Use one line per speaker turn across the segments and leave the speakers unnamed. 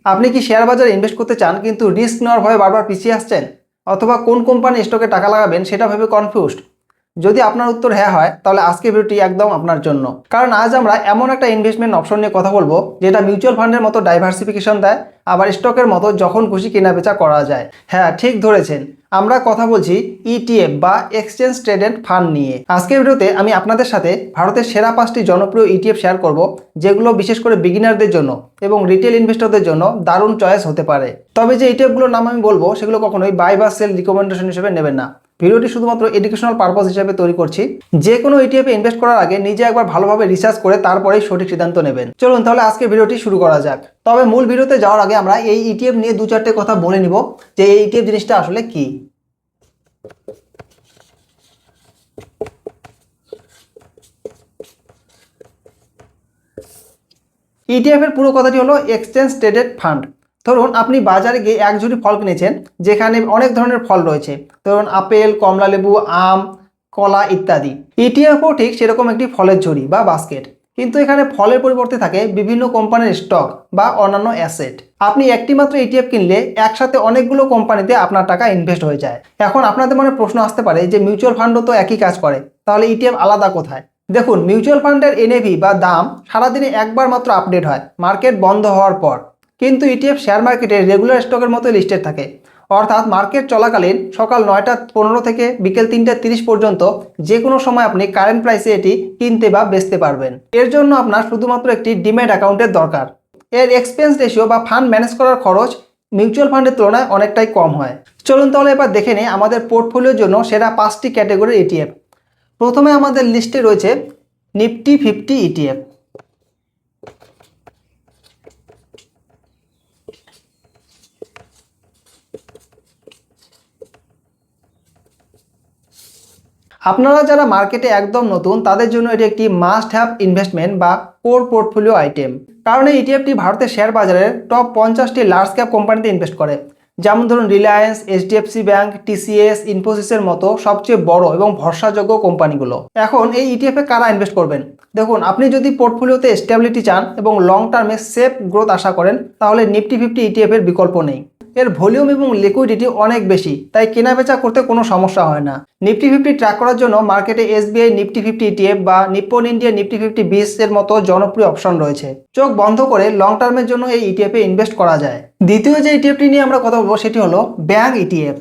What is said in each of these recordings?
আপনি কি শেয়ার বাজারে ইনভেস্ট করতে চান কিন্তু রিস্ক নেওয়ার ভয়ে বারবার পিছিয়ে আসছেন, অথবা কোন কোম্পানি স্টকে টাকা লাগাবেন সেটা ভেবে কনফিউজড? যদি আপনার উত্তর হ্যাঁ হয় তাহলে আজকের ভিডিওটি একদম আপনার জন্য। কারণ আজ আমরা এমন একটা ইনভেস্টমেন্ট অপশন নিয়ে কথা বলবো যেটা মিউচুয়াল ফান্ডের মতো ডাইভার্সিফিকেশন দেয়, আবার স্টকের মতো যখন খুশি কেনা বেচা করা যায়। হ্যাঁ, ঠিক ধরেছেন, আমরা কথা বলছি ইটিএফ বা এক্সচেঞ্জ ট্রেডেড ফান্ড নিয়ে। আজকের ভিডিওতে আমি আপনাদের সাথে ভারতের সেরা 5টি জনপ্রিয় ইটিএফ শেয়ার করব, যেগুলো বিশেষ করে বিগিনারদের জন্য এবং রিটেল ইনভেস্টরদের জন্য দারুণ চয়েস হতে পারে। তবে যে ইটিএফগুলোর নাম আমি বলবো সেগুলো কখনোই বাই বা সেল রিকমেন্ডেশন হিসেবে নেবেন না। ভিডিওটি শুধুমাত্র এডুকেশনাল পারপাস হিসেবে তৈরি করছি। যে কোনো ইটিএফে ইনভেস্ট করার আগে নিজে একবার ভালোভাবে রিসার্চ করে তারপরেই সঠিক সিদ্ধান্ত নেবেন। চলুন তাহলে আজকে ভিডিওটি শুরু করা যাক। তবে মূল ভিডিওতে যাওয়ার আগে আমরা এই ইটিএফ নিয়ে 2-4টে কথা বলে নিব যে এই ইটিএফ জিনিসটা আসলে কি। ইটিএফ এর পুরো কথাটি হলো এক্সচেঞ্জ ট্রেডেড ফান্ড। ধরুন আপনি বাজারে গিয়ে এক ঝুড়ি ফল কিনেছেন, যেখানে অনেক ধরনের ফল রয়েছে, ধরুন আপেল, কমলালেবু, আম, কলা ইত্যাদি। ইটিএফও ঠিক সেরকম একটি ফলের ঝুড়ি বা বাস্কেট, কিন্তু এখানে ফলের পরিবর্তে থাকে বিভিন্ন কোম্পানির স্টক বা অন্যান্য অ্যাসেট। আপনি একটি মাত্র ইটিএফ কিনলে একসাথে অনেকগুলো কোম্পানিতে আপনার টাকা ইনভেস্ট হয়ে যায়। এখন আপনাদের মনে প্রশ্ন আসতে পারে যে মিউচুয়াল ফান্ডও তো একই কাজ করে, তাহলে ইটিএফ আলাদা কোথায়? দেখুন, মিউচুয়াল ফান্ডের এনএভি বা দাম সারাদিনে একবার মাত্র আপডেট হয় মার্কেট বন্ধ হওয়ার পর, কিন্তু ইটিএফ শেয়ার মার্কেটে রেগুলার স্টকের মতো লিস্টেড থাকে। অর্থাৎ মার্কেট চলাকালীন সকাল 9টা 15 থেকে বিকেল 3টা 30 পর্যন্ত যে কোনো সময় আপনি কারেন্ট প্রাইসে এটি কিনতে বা বেচতে পারবেন। এর জন্য আপনার শুধুমাত্র একটি ডিম্যাট অ্যাকাউন্টের দরকার। এর এক্সপেন্স রেশিও বা ফান্ড ম্যানেজ করার খরচ মিউচুয়াল ফান্ডের তুলনায় অনেকটাই কম হয়। চলুন তাহলে এবার দেখে নিই আমাদের পোর্টফোলিওর জন্য সেরা 5টি ক্যাটাগরির ইটিএফ। প্রথমে আমাদের লিস্টে রয়েছে নিফটি 50 ইটিএফ। আপনারা যারা মার্কেটে একদম নতুন তাদের জন্য এটি একটি মাস্ট হ্যাভ ইনভেস্টমেন্ট বা কোর পোর্টফোলিও আইটেম। কারণ এই ইটিএফটি ভারতের শেয়ার বাজারের টপ 50টি লার্জ ক্যাপ কোম্পানিতে ইনভেস্ট করে, যেমন ধরুন রিলায়েন্স, এইচডিএফসি ব্যাংক, টিসিএস, ইনফোসিসের মতো সবচেয়ে বড় এবং ভরসাযোগ্য কোম্পানিগুলো। এখন এই ইটিএফে কারা ইনভেস্ট করবেন? দেখুন, আপনি যদি পোর্টফোলিওতে স্টেবিলিটি চান এবং লং টার্মে সেফ গ্রোথ আশা করেন তাহলে নিফটি 50 ইটিএফ এর বিকল্প নেই। এর ভলিউম এবং লিকুইডিটি অনেক বেশি, তাই কেনাবেচা করতে কোনো সমস্যা হয় না। নিফটি 50 ট্র্যাক করার জন্য মার্কেটে এসবিআই নিফটি 50 ইটিএফ বা নিপ্পন ইন্ডিয়া নিফটি 50 এর মতো জনপ্রিয় অপশন রয়েছে। চোখ বন্ধ করে লং টার্মের জন্য এই ইটিএফে ইনভেস্ট করা যায়। দ্বিতীয় যে ইটিএফটি নিয়ে আমরা কথা বলবো সেটি হলো ব্যাংক ইটিএফ।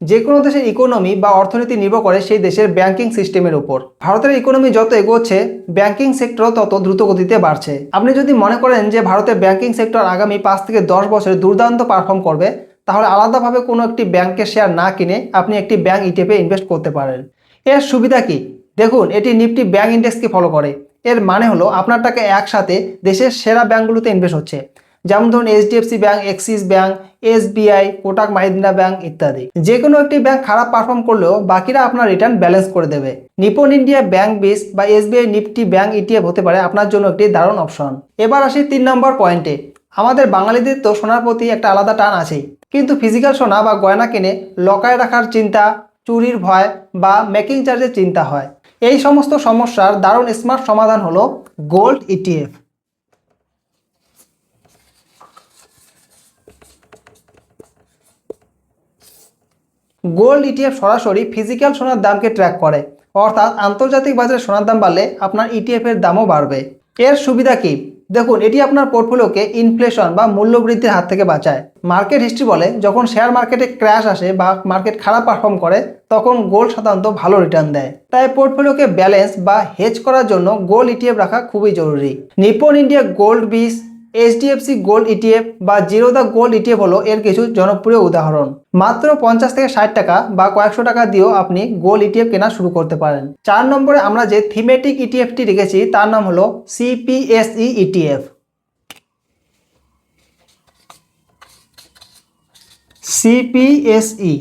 যে কোনো দেশের ইকোনমি বা অর্থনীতি নির্ভর করে সেই দেশের ব্যাংকিং সিস্টেমের উপর। ভারতের ইকোনমি যত এগোচ্ছে ব্যাংকিং সেক্টরও তত দ্রুত গতিতে বাড়ছে। আপনি যদি মনে করেন যে ভারতের ব্যাংকিং সেক্টর আগামী 5 থেকে 10 বছরে দুর্দান্ত পারফর্ম করবে, তাহলে আলাদাভাবে কোনো একটি ব্যাংকের শেয়ার না কিনে আপনি একটি ব্যাংক ইটিএফে ইনভেস্ট করতে পারেন। এর সুবিধা কি? দেখুন, এটি নিফটি ব্যাংক ইন্ডেক্সকে ফলো করে। এর মানে হলো আপনার টাকা একসাথে দেশের সেরা ব্যাংকগুলোতে ইনভেস্ট হচ্ছে, যেমন ধরুন HDFC bank, axis bank, SBI, Kotak Mahindra bank ইত্যাদি। যে কোনো একটি ব্যাংক খারাপ পারফর্ম করলেও বাকিরা আপনার রিটার্ন ব্যালেন্স করে দেবে। নিপন ইন্ডিয়া ব্যাংক বিস বা এসবিআই নিফটি ব্যাংক ইটিএফ হতে পারে আপনার জন্য একটি দারুণ অপশন। এবার আসি 3 নম্বর পয়েন্টে। আমাদের বাঙালিদের তো সোনার প্রতি একটা আলাদা টান আছেই, কিন্তু ফিজিক্যাল সোনা বা গয়না কিনে লকায় রাখার চিন্তা, চুরির ভয় বা মেকিং চার্জের চিন্তা হয়। এই সমস্ত সমস্যার দারুণ স্মার্ট সমাধান হলো গোল্ড ইটিএফ। গোল্ড ইটিএফ সরাসরি ফিজিক্যাল সোনার দামকে ট্র্যাক করে, অর্থাৎ আন্তর্জাতিক বাজারে সোনার দাম বাড়লে আপনার ইটিএফ এর দামও বাড়বে। এর সুবিধা কি? দেখুন, এটি আপনার পোর্টফোলিওকে ইনফ্লেশন বা মূল্যবৃদ্ধির হাত থেকে বাঁচায়। মার্কেট হিস্ট্রি বলে যখন শেয়ার মার্কেটে ক্র্যাশ আসে বা মার্কেট খারাপ পারফর্ম করে তখন গোল্ড সাধারণত ভালো রিটার্ন দেয়। তাই পোর্টফোলিওকে ব্যালেন্স বা হেজ করার জন্য গোল্ড ইটিএফ রাখা খুবই জরুরি। নিপন ইন্ডিয়া গোল্ড বিস, এইচডিএফসি গোল্ড ইটিএফ বা জিরোদা গোল্ড ইটিএফ হলো এর কিছু জনপ্রিয় উদাহরণ। মাত্র 50 থেকে 60 টাকা বা কয়েকশো টাকা দিয়েও আপনি গোল্ড ইটিএফ কেনা শুরু করতে পারেন। 4 নম্বরে আমরা যে থিমেটিক ইটিএফটি রেখেছি তার নাম হলো সিপিএসই ইটিএফ। সিপিএসই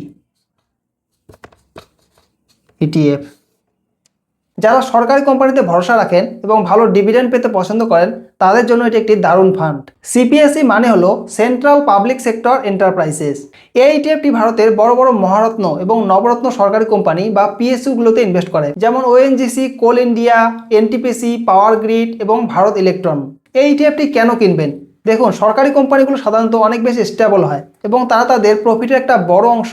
ইটিএফ যারা সরকারি কোম্পানিতে ভরসা রাখেন এবং ভালো ডিভিডেন্ড পেতে পছন্দ করেন তাদের জন্য এটি একটি দারুণ ফান্ড। সিপিএসই মানে হলো সেন্ট্রাল পাবলিক সেক্টর এন্টারপ্রাইজেস। এই ইটিএফটি ভারতের বড় বড় মহারত্ন এবং নবরত্ন সরকারি কোম্পানি বা পিএসইউগুলোতে ইনভেস্ট করে, যেমন ওএনজিসি, কোল ইন্ডিয়া, এনটিপিসি, পাওয়ার গ্রিড এবং ভারত ইলেকট্রন। এই ইটিএফটি কেন কিনবেন? দেখুন, সরকারি কোম্পানিগুলো সাধারণত অনেক বেশি স্টেবল হয় এবং তারা তাদের প্রফিটের একটা বড় অংশ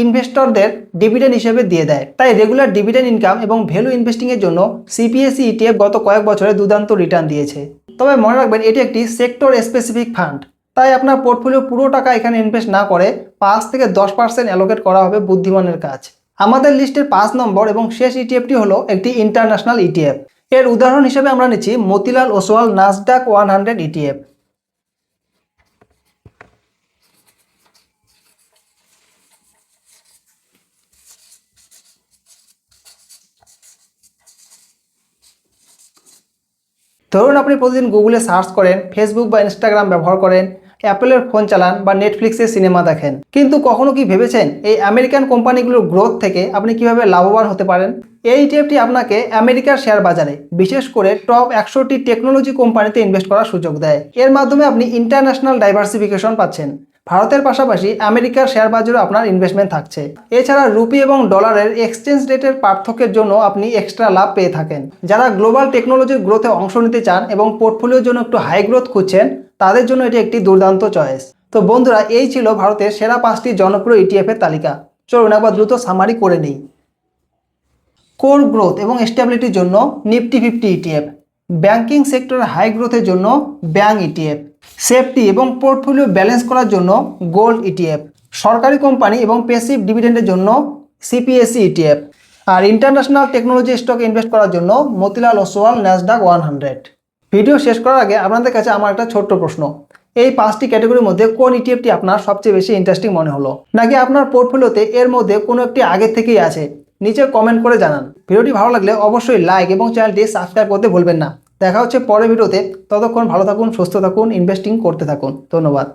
ইনভেস্টরদের ডিভিডেন্ড হিসেবে দিয়ে দেয়। তাই রেগুলার ডিভিডেন্ড ইনকাম এবং ভ্যালু ইনভেস্টিংয়ের জন্য সিপিএসই ইটিএফ গত কয়েক বছরে দুর্দান্ত রিটার্ন দিয়েছে। তবে মনে রাখবেন, এটি একটি সেক্টর স্পেসিফিক ফান্ড, তাই আপনার পোর্টফোলিও পুরো টাকা এখানে ইনভেস্ট না করে 5 থেকে 10% অ্যালোকেট করা হবে বুদ্ধিমানের কাজ। আমাদের লিস্টের 5 নম্বর এবং শেষ ইটিএফটি হলো একটি ইন্টারন্যাশনাল ইটিএফ। এর উদাহরণ হিসেবে আমরা নিচ্ছি মতিলাল ওসওয়াল নাসডাক 100 ইটিএফ। ধরুন আপনি প্রতিদিন গুগলে সার্চ করেন, ফেসবুক বা ইনস্টাগ্রাম ব্যবহার করেন, অ্যাপেলের ফোন চালান বা নেটফ্লিক্সের সিনেমা দেখেন, কিন্তু কখনো কি ভেবেছেন এই আমেরিকান কোম্পানিগুলোর গ্রোথ থেকে আপনি কিভাবে লাভবান হতে পারেন? এই ইটিএফটি আপনাকে আমেরিকার শেয়ার বাজারে, বিশেষ করে টপ 100টি টেকনোলজি কোম্পানিতে ইনভেস্ট করার সুযোগ দেয়। এর মাধ্যমে আপনি ইন্টারন্যাশনাল ডাইভার্সিফিকেশন পাচ্ছেন। ভারতের পাশাপাশি আমেরিকার শেয়ার বাজারেও আপনার ইনভেস্টমেন্ট থাকছে। এছাড়া রুপি এবং ডলারের এক্সচেঞ্জ রেটের পার্থক্যের জন্য আপনি এক্সট্রা লাভ পেয়ে থাকেন। যারা গ্লোবাল টেকনোলজির গ্রোথে অংশ নিতে চান এবং পোর্টফোলিওর জন্য একটু হাই গ্রোথ খুঁজছেন, তাদের জন্য এটি একটি দুর্দান্ত চয়েস। তো বন্ধুরা, এই ছিল ভারতের সেরা 5টি জনপ্রিয় ইটিএফের তালিকা। চলুন একবার দ্রুত সামারি করে নিই। কোর গ্রোথ এবং স্টেবিলিটির জন্য নিফটি 50 ইটিএফ, ব্যাংকিং সেক্টরের হাই গ্রোথের জন্য ব্যাংক ইটিএফ, সেফটি এবং পোর্টফোলিও ব্যালেন্স করার জন্য গোল্ড ইটিএফ, সরকারি কোম্পানি এবং প্যাসিভ ডিভিডেন্ডের জন্য সিপিএসই ইটিএফ, আর ইন্টারন্যাশনাল টেকনোলজি স্টকে ইনভেস্ট করার জন্য মতিলাল ওসওয়াল ন্যাসডাক 100। ভিডিও শেষ করার আগে আপনাদের কাছে আমার একটা ছোট্ট প্রশ্ন, এই 5টি ক্যাটাগরির মধ্যে কোন ইটিএফটি আপনার সবচেয়ে বেশি ইন্টারেস্টিং মনে হলো, নাকি আপনার পোর্টফোলিওতে এর মধ্যে কোনো একটি আগে থেকেই আছে? নিচে কমেন্ট করে জানান। ভিডিওটি ভালো লাগলে অবশ্যই লাইক এবং চ্যানেলটি সাবস্ক্রাইব করতে ভুলবেন না। দেখা হচ্ছে পরের ভিডিওতে। ততক্ষণ ভালো থাকুন, সুস্থ থাকুন, ইনভেস্টিং করতে থাকুন। ধন্যবাদ।